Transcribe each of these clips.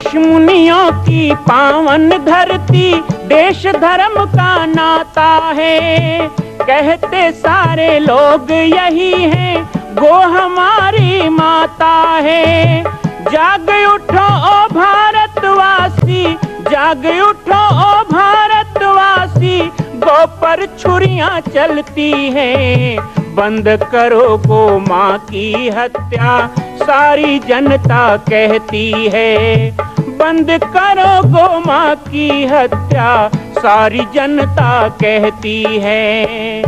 ऋषि मुनियों की पावन धरती, देश धर्म का नाता है। कहते सारे लोग यही हैं, गो हमारी माता है। जाग उठो ओ भारतवासी, जाग उठो ओ भारतवासी, गो पर छुरियां चलती हैं। बंद करो गो माँ की हत्या, सारी जनता कहती है। बंद करो गो माँ की हत्या, सारी जनता कहती है।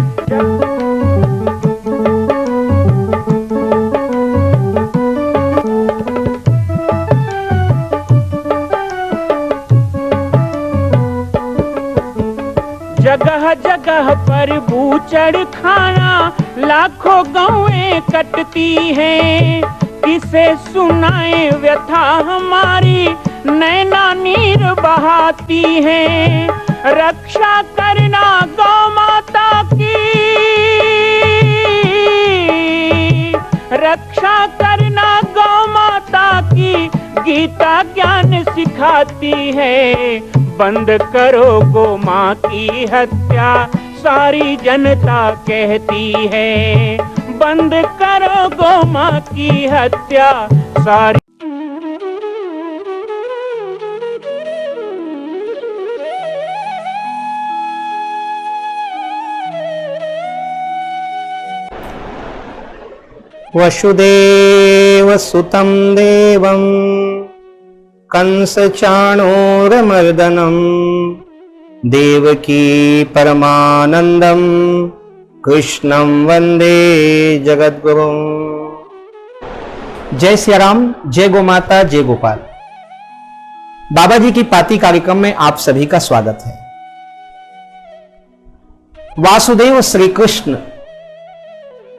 जगह जगह पर बूचड़ खाना, लाखों गौएं कटती हैं। किसे सुनाए व्यथा हमारी, नैना नीर बहाती हैं। रक्षा करना गौ माता की, रक्षा करना गौ माता की, गीता ज्ञान सिखाती है। बंद करो गो माँ की हत्या, सारी जनता कहती है। बंद करो गो माँ की हत्या, सारी। वसुदेव सुतं देवं कंस चाणूरमर्दनं, देवकी परमानंदम कृष्णं वंदे जगद्गुरुं। जय सिया राम, जय गो माता, जय गोपाल। बाबा जी की पाती कार्यक्रम में आप सभी का स्वागत है। वासुदेव श्री कृष्ण,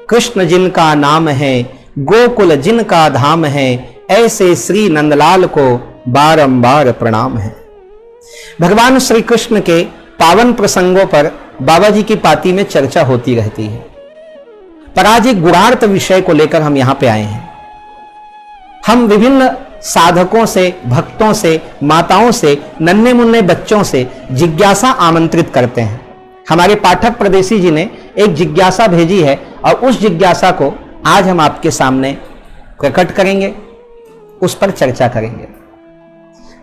कृष्ण जिनका नाम है, गोकुल जिनका धाम है, ऐसे श्री नंदलाल को बारंबार प्रणाम है। भगवान श्री कृष्ण के पावन प्रसंगों पर बाबा जी की पाती में चर्चा होती रहती है, पर आज एक गुणार्थ विषय को लेकर हम यहां पे आए हैं। हम विभिन्न साधकों से, भक्तों से, माताओं से, नन्हे मुन्ने बच्चों से जिज्ञासा आमंत्रित करते हैं। हमारे पाठक प्रदेशी जी ने एक जिज्ञासा भेजी है और उस जिज्ञासा को आज हम आपके सामने प्रकट करेंगे, उस पर चर्चा करेंगे।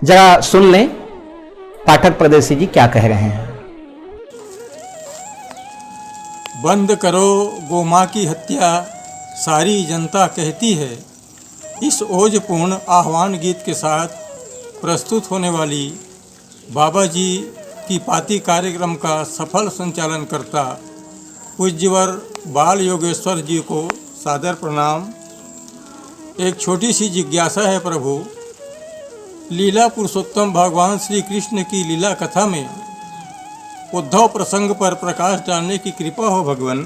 जरा सुन लें पाठक प्रदेशी जी क्या कह रहे हैं। बंद करो गोमाँ की हत्या, सारी जनता कहती है। इस ओजपूर्ण आह्वान गीत के साथ प्रस्तुत होने वाली बाबा जी की पाती कार्यक्रम का सफल संचालन करता पूज्यवर बाल योगेश्वर जी को सादर प्रणाम। एक छोटी सी जिज्ञासा है प्रभु, लीला पुरुषोत्तम भगवान श्री कृष्ण की लीला कथा में उद्धव प्रसंग पर प्रकाश डालने की कृपा हो भगवान।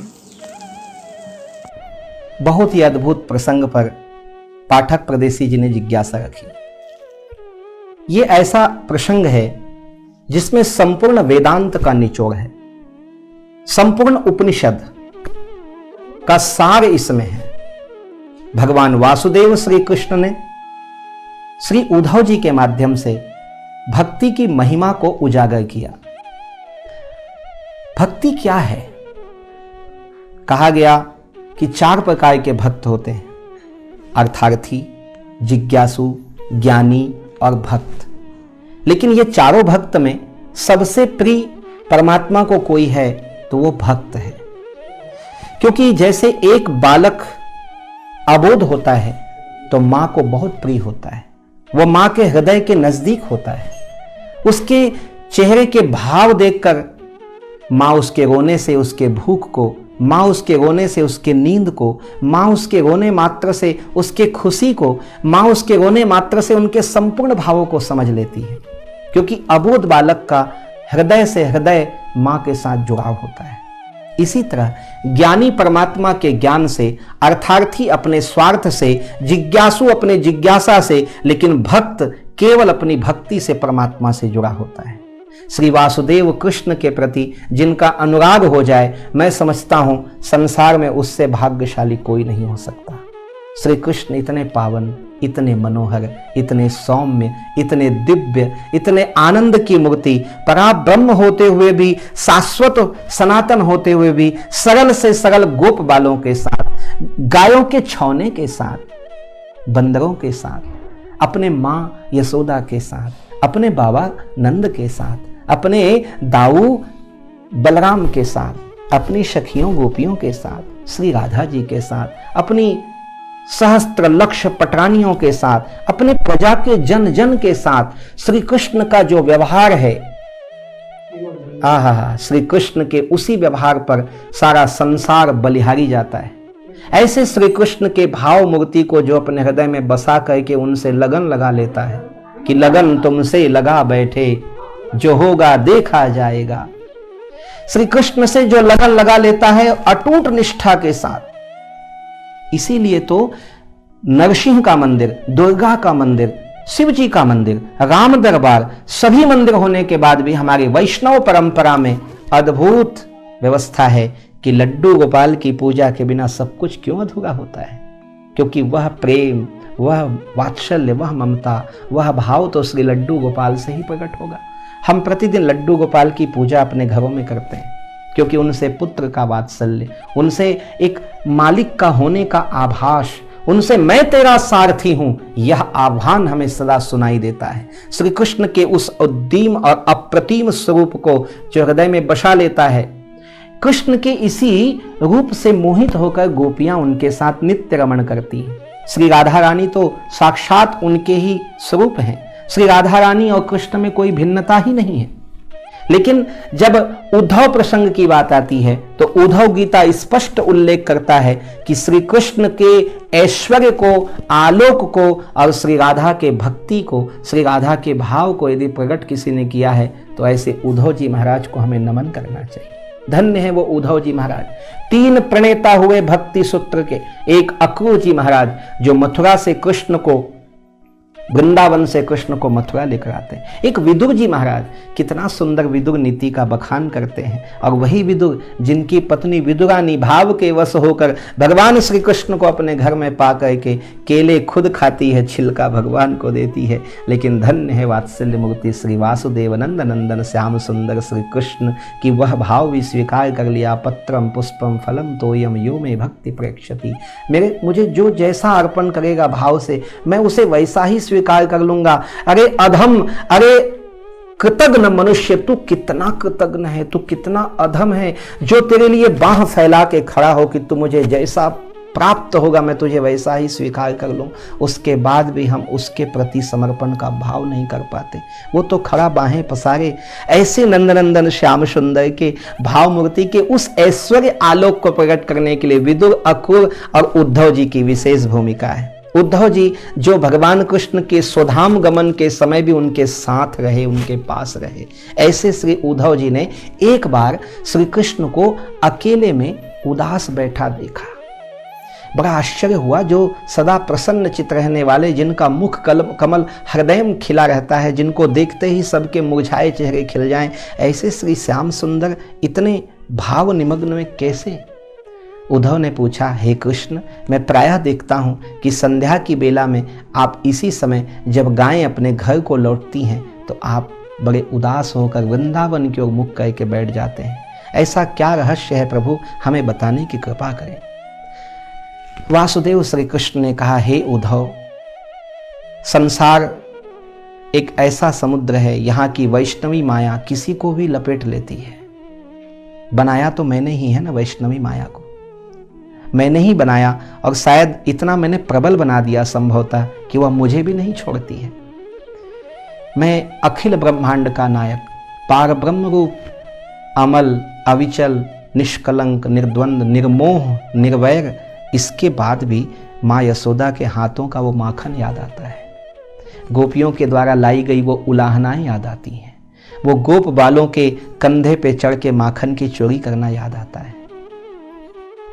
बहुत ही अद्भुत प्रसंग पर पाठक प्रदेशी जी ने जिज्ञासा रखी। ये ऐसा प्रसंग है जिसमें संपूर्ण वेदांत का निचोड़ है, संपूर्ण उपनिषद का सार इसमें है। भगवान वासुदेव श्री कृष्ण ने श्री उद्धव जी के माध्यम से भक्ति की महिमा को उजागर किया। भक्ति क्या है? कहा गया कि 4 प्रकार के भक्त होते हैं, अर्थार्थी, जिज्ञासु, ज्ञानी और भक्त। लेकिन ये चारों भक्त में सबसे प्रिय परमात्मा को कोई है तो वो भक्त है। क्योंकि जैसे एक बालक अबोध होता है तो मां को बहुत प्रिय होता है, वो मां के हृदय के नजदीक होता है। उसके चेहरे के भाव देखकर मां उसके रोने से उसके भूख को, मां उसके रोने से उसके नींद को, मां उसके रोने मात्र से उसके खुशी को, मां उसके रोने मात्र से उनके संपूर्ण भावों को समझ लेती है। क्योंकि अबोध बालक का हृदय से हृदय मां के साथ जुड़ाव होता है। इसी तरह ज्ञानी परमात्मा के ज्ञान से, अर्थार्थी अपने स्वार्थ से, जिज्ञासु अपने जिज्ञासा से, लेकिन भक्त केवल अपनी भक्ति से परमात्मा से जुड़ा होता है। श्री वासुदेव कृष्ण के प्रति जिनका अनुराग हो जाए, मैं समझता हूं संसार में उससे भाग्यशाली कोई नहीं हो सकता। श्री कृष्ण इतने पावन, इतने मनोहर, इतने सौम्य, इतने दिव्य, इतने आनंद की मूर्ति, पराब्रह्म होते हुए भी, शाश्वत सनातन होते हुए भी, सरल से सरल गोप बालों के साथ, गायों के छौने के साथ, बंदरों के साथ, अपने माँ यशोदा के साथ, अपने बाबा नंद के साथ, अपने दाऊ बलराम के साथ, अपनी सखियों गोपियों के साथ, श्री राधा जी के साथ, अपनी सहस्त्र लक्ष पटरानियों के साथ, अपने प्रजा के जन जन के साथ श्री कृष्ण का जो व्यवहार है, आहा, श्री कृष्ण के उसी व्यवहार पर सारा संसार बलिहारी जाता है। ऐसे श्री कृष्ण के भाव मूर्ति को जो अपने हृदय में बसा करके उनसे लगन लगा लेता है कि लगन तुमसे लगा बैठे, जो होगा देखा जाएगा। श्री कृष्ण से जो लगन लगा लेता है अटूट निष्ठा के साथ, इसीलिए तो नरसिंह का मंदिर, दुर्गा का मंदिर, शिव जी का मंदिर, राम दरबार, सभी मंदिर होने के बाद भी हमारी वैष्णव परंपरा में अद्भुत व्यवस्था है कि लड्डू गोपाल की पूजा के बिना सब कुछ क्यों अधूरा होता है, क्योंकि वह प्रेम, वह वात्सल्य, वह ममता, वह भाव तो श्री लड्डू गोपाल से ही प्रकट होगा। हम प्रतिदिन लड्डू गोपाल की पूजा अपने घरों में करते हैं क्योंकि उनसे पुत्र का वात्सल्य, उनसे एक मालिक का होने का आभास, उनसे मैं तेरा सारथी हूं, यह आह्वान हमें सदा सुनाई देता है। श्री कृष्ण के उस उद्दीम और अप्रतिम स्वरूप को जो हृदय में बसा लेता है, कृष्ण के इसी रूप से मोहित होकर गोपियां उनके साथ नित्य रमण करती हैं। श्री राधा रानी तो साक्षात उनके ही स्वरूप हैं। श्री राधा रानी और कृष्ण में कोई भिन्नता ही नहीं है। लेकिन जब उद्धव प्रसंग की बात आती है तो उद्धव गीता स्पष्ट उल्लेख करता है कि श्री कृष्ण के ऐश्वर्य को, आलोक को और श्री राधा के भक्ति को, श्री राधा के भाव को यदि प्रकट किसी ने किया है तो ऐसे उद्धव जी महाराज को हमें नमन करना चाहिए। धन्य है वो उद्धव जी महाराज, 3 प्रणेता हुए भक्ति सूत्र के। एक अक्रूर जी महाराज जो मथुरा से कृष्ण को, वृंदावन से कृष्ण को मथुरा लेकर आते हैं। एक विदुर जी महाराज, कितना सुंदर विदुर नीति का बखान करते हैं। और वही विदुर जिनकी पत्नी विदुरानी भाव के वश होकर भगवान श्री कृष्ण को अपने घर में पा करके केले खुद खाती है, छिलका भगवान को देती है। लेकिन धन्य है वात्सल्य मूर्ति श्री वासुदेव नंद नंदन श्याम सुंदर श्री कृष्ण की वह भाव भी स्वीकार कर लिया। पत्रम पुष्पम फलम तोयम यो में भक्ति प्रेक्षति, मुझे जो जैसा अर्पण करेगा भाव से मैं उसे वैसा ही स्वीकार कर लूंगा। अरे अधम, अरे कृतज्ञ मनुष्य, तू कितना कृतज्ञ है, तू कितना अधम है जो तेरे लिए बाह फैला के खड़ा हो कि तू मुझे जैसा प्राप्त होगा मैं तुझे वैसा ही स्वीकार कर लूं। उसके बाद भी हम उसके प्रति समर्पण का भाव नहीं कर पाते। वो तो खड़ा बाहें पसारे। ऐसे नंदनंदन श्याम सुंदर के भाव मूर्ति के उस ऐश्वर्य आलोक को प्रकट करने के लिए विदुर, अक्रूर और उद्धव जी की विशेष भूमिका है। उद्धव जी जो भगवान कृष्ण के स्वधाम गमन के समय भी उनके साथ रहे, उनके पास रहे। ऐसे श्री उद्धव जी ने एक बार श्री कृष्ण को अकेले में उदास बैठा देखा। बड़ा आश्चर्य हुआ। जो सदा प्रसन्न चित्त रहने वाले, जिनका मुख कमल हृदय में खिला रहता है, जिनको देखते ही सबके मुरझाए चेहरे खिल जाएं, ऐसे श्री श्याम सुंदर इतने भाव निमग्न में कैसे? उद्धव ने पूछा, हे कृष्ण, मैं प्रायः देखता हूँ कि संध्या की बेला में आप इसी समय जब गायें अपने घर को लौटती हैं तो आप बड़े उदास होकर वृंदावन की ओर मुख करके बैठ जाते हैं। ऐसा क्या रहस्य है प्रभु, हमें बताने की कृपा करें। वासुदेव श्री कृष्ण ने कहा, हे उद्धव, संसार एक ऐसा समुद्र है, यहाँ की वैष्णवी माया किसी को भी लपेट लेती है। बनाया तो मैंने ही है ना वैष्णवी माया को, मैंने ही बनाया और शायद इतना मैंने प्रबल बना दिया संभवतः कि वह मुझे भी नहीं छोड़ती है। मैं अखिल ब्रह्मांड का नायक, पार ब्रह्म रूप, अमल, अविचल, निष्कलंक, निर्द्वंद, निर्मोह, निर्वैर। इसके बाद भी माँ यशोदा के हाथों का वो माखन याद आता है। गोपियों के द्वारा लाई गई वो उलाहनाएं याद आती हैं। वो गोप बालों के कंधे पे चढ़ के माखन की चोरी करना याद आता है।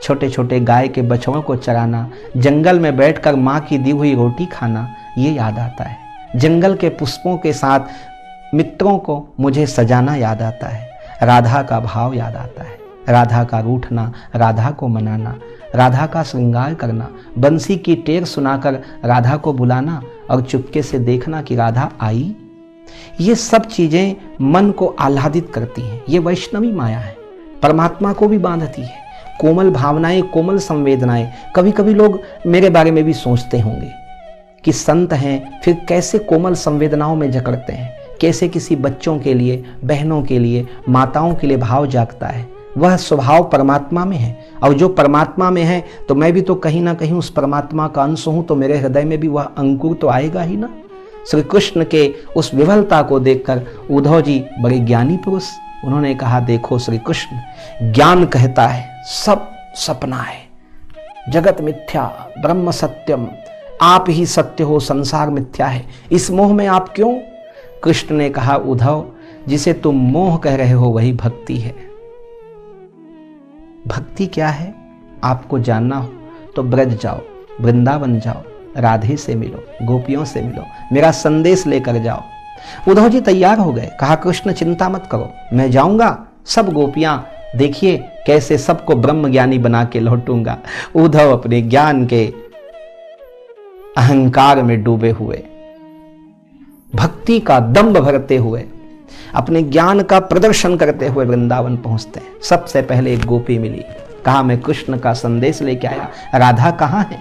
छोटे छोटे गाय के बछड़ों को चराना, जंगल में बैठकर माँ की दी हुई रोटी खाना, ये याद आता है। जंगल के पुष्पों के साथ मित्रों को मुझे सजाना याद आता है। राधा का भाव याद आता है, राधा का रूठना, राधा को मनाना, राधा का श्रृंगार करना, बंसी की टेर सुनाकर राधा को बुलाना और चुपके से देखना कि राधा आई, ये सब चीजें मन को आह्लादित करती हैं। ये वैष्णवी माया है, परमात्मा को भी बांधती है। कोमल भावनाएं, कोमल संवेदनाएं। कभी कभी लोग मेरे बारे में भी सोचते होंगे कि संत हैं फिर कैसे कोमल संवेदनाओं में जकड़ते हैं, कैसे किसी बच्चों के लिए, बहनों के लिए, माताओं के लिए भाव जागता है। वह स्वभाव परमात्मा में है, और जो परमात्मा में है तो मैं भी तो कहीं ना कहीं उस परमात्मा का अंश हूं, तो मेरे हृदय में भी वह अंकुर तो आएगा ही ना। श्री कृष्ण के उस विवलता को देखकर उद्धव जी बड़े ज्ञानी पुरुष, उन्होंने कहा देखो श्री कृष्ण, ज्ञान कहता है सब सपना है, जगत मिथ्या, ब्रह्म सत्यम, आप ही सत्य हो, संसार मिथ्या है, इस मोह में आप क्यों? कृष्ण ने कहा उद्धव, जिसे तुम मोह कह रहे हो वही भक्ति है। भक्ति क्या है आपको जानना हो तो ब्रज जाओ, वृंदावन जाओ, राधे से मिलो, गोपियों से मिलो, मेरा संदेश लेकर जाओ। उद्धव जी तैयार हो गए, कहा कृष्ण चिंता मत करो, मैं जाऊंगा, सब गोपियां देखिए कैसे सबको ब्रह्म ज्ञानी बना के लौटूंगा। उद्धव अपने ज्ञान के अहंकार में डूबे हुए, भक्ति का दंभ भरते हुए, अपने ज्ञान का प्रदर्शन करते हुए वृंदावन पहुंचते हैं। सबसे पहले एक गोपी मिली, कहा मैं कृष्ण का संदेश लेके आया, राधा कहाँ है?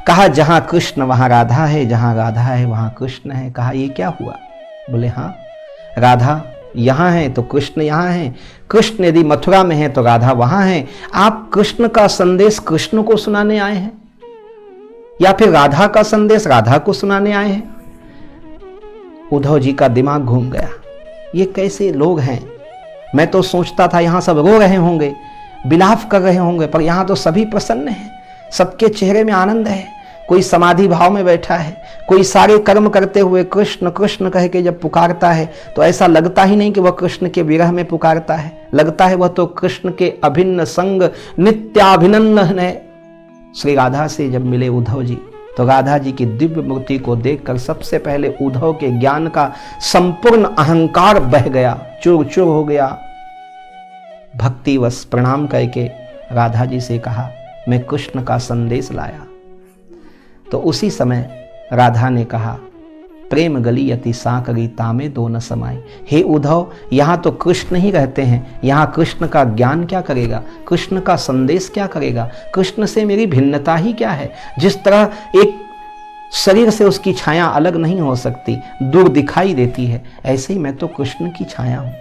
कहा जहां कृष्ण वहां राधा है, जहां राधा है वहां कृष्ण है। कहा ये क्या हुआ? बोले हाँ, राधा यहां है तो कृष्ण यहां है, कृष्ण यदि मथुरा में है तो राधा वहां है। आप कृष्ण का संदेश कृष्ण को सुनाने आए हैं या फिर राधा का संदेश राधा को सुनाने आए हैं? उद्धव जी का दिमाग घूम गया, ये कैसे लोग हैं? मैं तो सोचता था यहां सब रो रहे होंगे, विलाप कर रहे होंगे, पर यहां तो सभी प्रसन्न हैं, सबके चेहरे में आनंद है। कोई समाधि भाव में बैठा है, कोई सारे कर्म करते हुए कृष्ण कृष्ण कह के जब पुकारता है तो ऐसा लगता ही नहीं कि वह कृष्ण के विरह में पुकारता है, लगता है वह तो कृष्ण के अभिन्न संग नित्याभिनंदन है। श्री राधा से जब मिले उद्धव जी तो राधा जी की दिव्य मूर्ति को देखकर सबसे पहले उद्धव के ज्ञान का संपूर्ण अहंकार बह गया, चूर चूर हो गया। भक्तिवश प्रणाम करके राधा जी से कहा मैं कृष्ण का संदेश लाया। तो उसी समय राधा ने कहा प्रेम गली अति साकरी तामे दो न समाई। हे उद्धव, यहाँ तो कृष्ण ही रहते हैं, यहाँ कृष्ण का ज्ञान क्या करेगा, कृष्ण का संदेश क्या करेगा, कृष्ण से मेरी भिन्नता ही क्या है? जिस तरह एक शरीर से उसकी छाया अलग नहीं हो सकती, दूर दिखाई देती है, ऐसे ही मैं तो कृष्ण की छाया हूँ,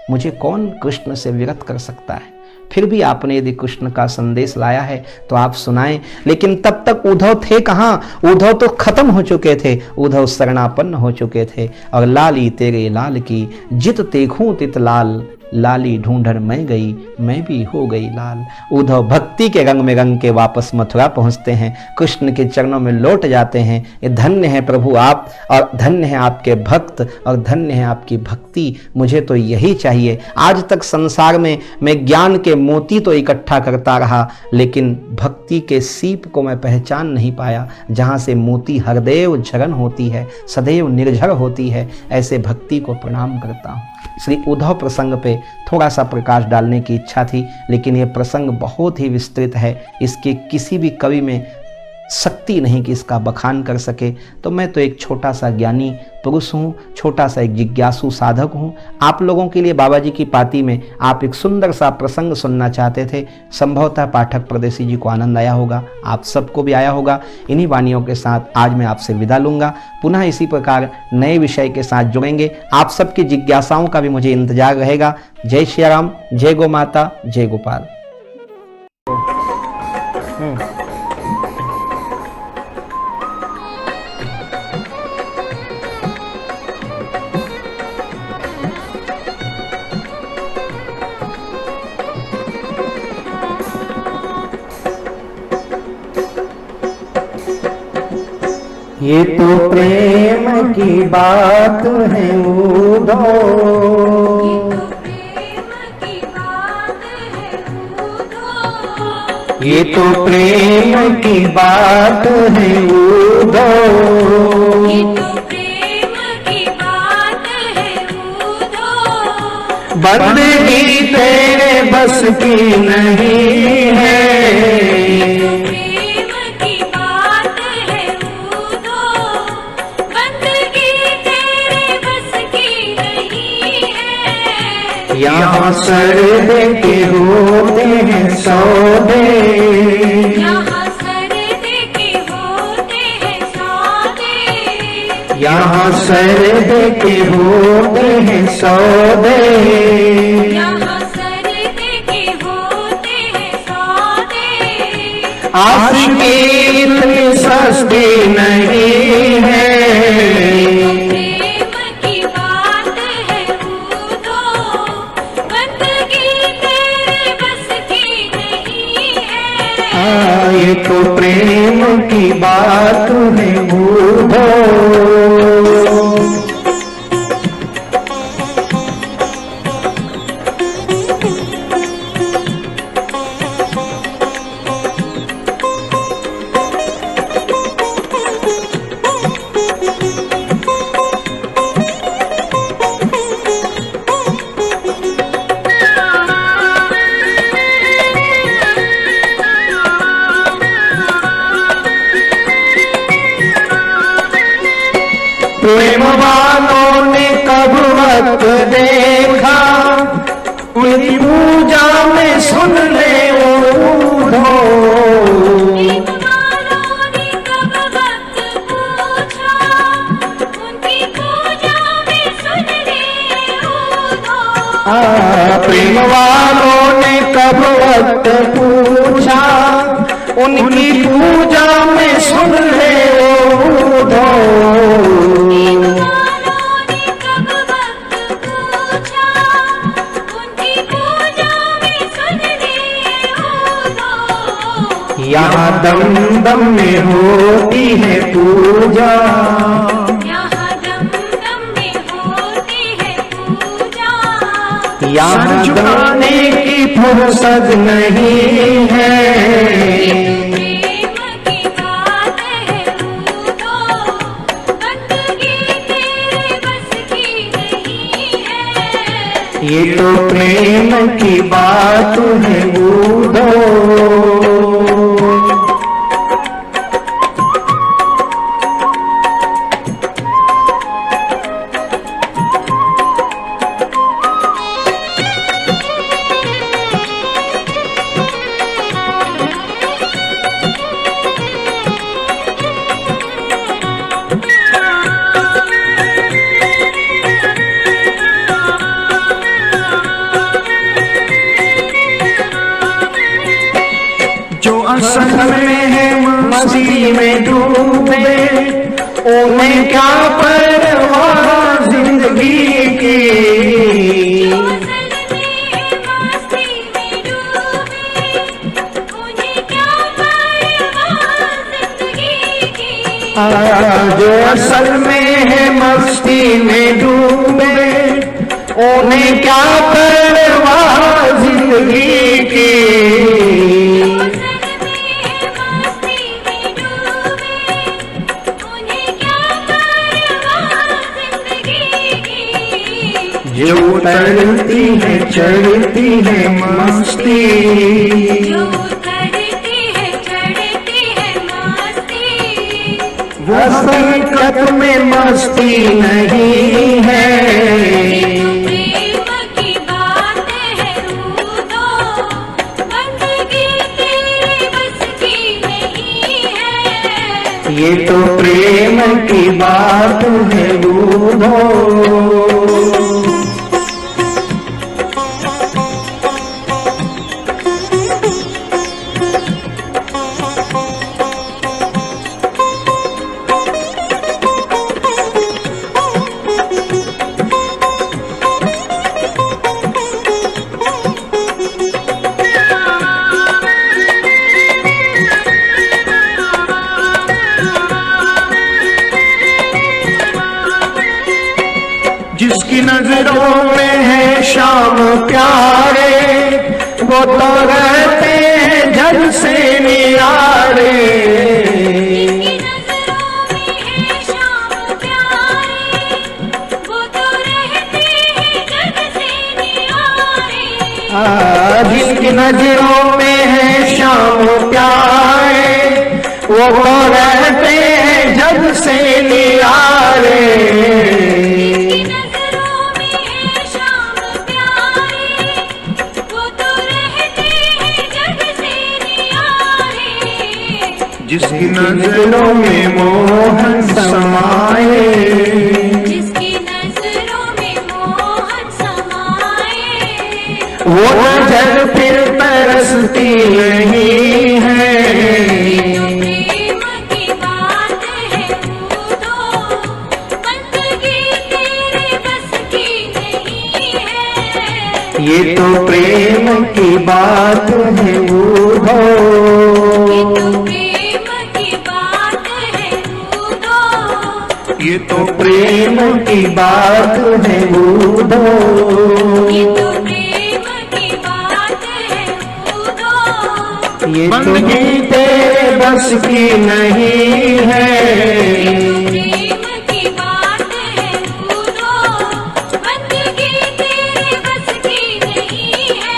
मुझे कौन कृष्ण से विरत कर सकता है? फिर भी आपने यदि कृष्ण का संदेश लाया है तो आप सुनाएं। लेकिन तब तक उद्धव थे कहाँ? उद्धव तो खत्म हो चुके थे, उद्धव शरणापन्न हो चुके थे। और लाली तेरे लाल की जित देखूं तित लाल, लाली ढूंढर मैं गई, मैं भी हो गई लाल। उद्धव भक्ति के रंग में रंग के वापस मथुरा पहुंचते हैं, कृष्ण के चरणों में लौट जाते हैं। ये धन्य है प्रभु आप, और धन्य है आपके भक्त, और धन्य है आपकी भक्ति। मुझे तो यही चाहिए। आज तक संसार में मैं ज्ञान के मोती तो इकट्ठा करता रहा, लेकिन भक्ति के सीप को मैं पहचान नहीं पाया, जहाँ से मोती हरदेव झरन होती है, सदैव निर्झर होती है। ऐसे भक्ति को प्रणाम करता हूँ। श्री उद्धव प्रसंग पे थोड़ा सा प्रकाश डालने की इच्छा थी, लेकिन ये प्रसंग बहुत ही विस्तृत है, इसके किसी भी कवि में शक्ति नहीं कि इसका बखान कर सके। तो मैं तो एक छोटा सा ज्ञानी पुरुष हूँ, छोटा सा एक जिज्ञासु साधक हूँ। आप लोगों के लिए बाबा जी की पाती में आप एक सुंदर सा प्रसंग सुनना चाहते थे। संभवतः पाठक परदेसी जी को आनंद आया होगा, आप सबको भी आया होगा। इन्हीं वाणियों के साथ आज मैं आपसे विदा लूँगा। पुनः इसी प्रकार नए विषय के साथ जुड़ेंगे। आप सबकी जिज्ञासाओं का भी मुझे इंतजार रहेगा। जय श्री राम, जय गो माता, जय गोपाल। ये तो प्रेम की बात है उद्धव, ये तो प्रेम की बात है उद्धव, ये तो प्रेम की बात है उद्धव। बंदगी तेरे बस की नहीं है। प्रेम की बात है उदो, बंदगी तेरे बस की नहीं है। यहाँ सर्दे के होते हैं सौदे, यहाँ सर्दे के होते हैं सौदे, यहाँ सर्दे के होते हैं सौदे। यहाँ सर्दे के होते हैं सौदे। आशिकी इतनी सस्ती नहीं है। प्रेम की बात है उदो, बंदगी तेरे बस की नहीं है। ये तो प्रेम की बात है बूढ़ो। प्रेम वालों ने कब वक्त देखा, उनकी पूजा में सुन ले ऊधो। प्रेम वालों ने कब वक्त पूछा, उनकी पूजा में सुन ले उदो। प्रेम वालों ने कब वक्त पूछा, उनकी पूजा में सुन ले ऊधो। प्रेम वालों ने कब वक्त पूछा, उनकी पूजा में सुन ले उदो। यहाँ दम दम में होती है पूजा, यहाँ दम दम में होती है पूजा। यहाँ झुकाने की फुर्सत नहीं है। प्रेम की बात है उदो, बंदगी तेरे बस की नहीं है। ये तो प्रेम की बात है बूढ़ो। जो असल में है मस्ती में डूबे, उन्हें क्या परवाह जिंदगी की। जो असल में है मस्ती में डूबे, उन्हें क्या परवाह जिंदगी की। जो असल में है मस्ती में डूबे, उन्हें क्या परवाह जिंदगी की। जो उतरती है चढ़ती है मस्ती, जो उतरती है चढ़ती है मस्ती। वो हकीकत में मस्ती नहीं है। प्रेम की बात है उदो, बंदगी तेरे बस की नहीं है। ये तो प्रेम की बात है बूढ़ो। जिसकी नजरों में है शाम प्यारे, वो तो रहते हैं जग से निरारे। जिसकी नजरों में है शाम प्यारे, वो तो रहते हैं जग से निरारे। नजरों में है श्याम प्यारे, वो तो रहते हैं जग से निरारे। जिसकी नजरों में है श्याम प्यारे, वो तो रहते हैं जग से निरारे। जिसकी नजरों में मोहन समाए, जिसकी नजरों में मोहन समाए, वो नजर फिर तरसती नहीं है। ये तो प्रेम की बात है बूढ़ो, ये तो प्रेम की बात है बूढ़ो, ये तो प्रेम की बात है बूढ़ो। ये बंदगी तेरे बस की नहीं है। प्रेम की बात है बूढ़ो, बंदगी तेरे बस की नहीं है।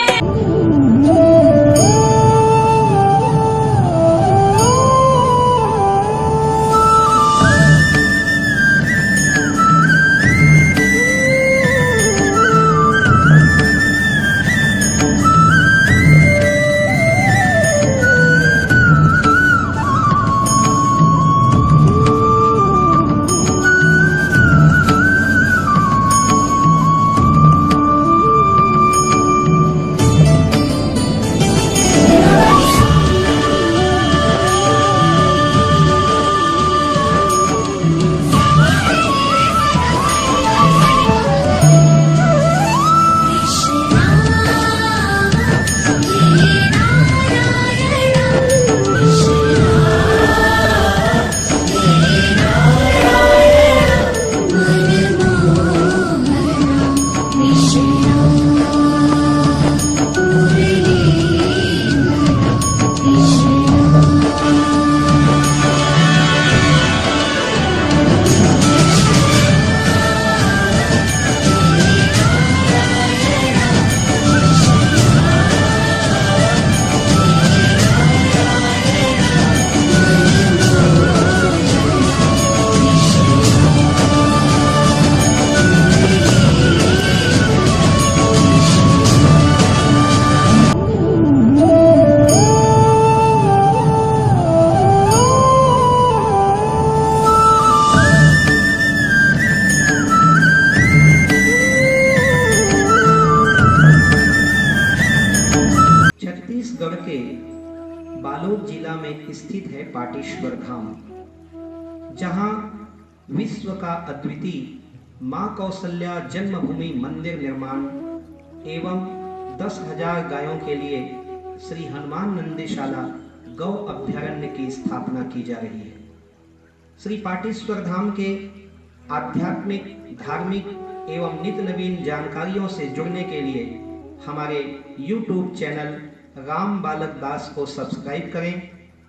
छत्तीसगढ़ के बालोद जिला में स्थित है पाटेश्वर धाम, जहां विश्व का अद्वितीय मां कौशल्या जन्मभूमि मंदिर निर्माण एवं 10,000 गायों के लिए श्री हनुमान नंदेशाला गौ अभ्यारण्य की स्थापना की जा रही है। श्री पाटेश्वर धाम के आध्यात्मिक, धार्मिक एवं नित्य नवीन जानकारियों से जुड़ने के लिए हमारे YouTube चैनल राम बालक दास को सब्सक्राइब करें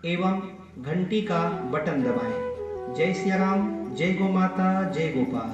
एवं घंटी का बटन दबाएं। जय सिया राम, जय गौ माता, जय गोपाल।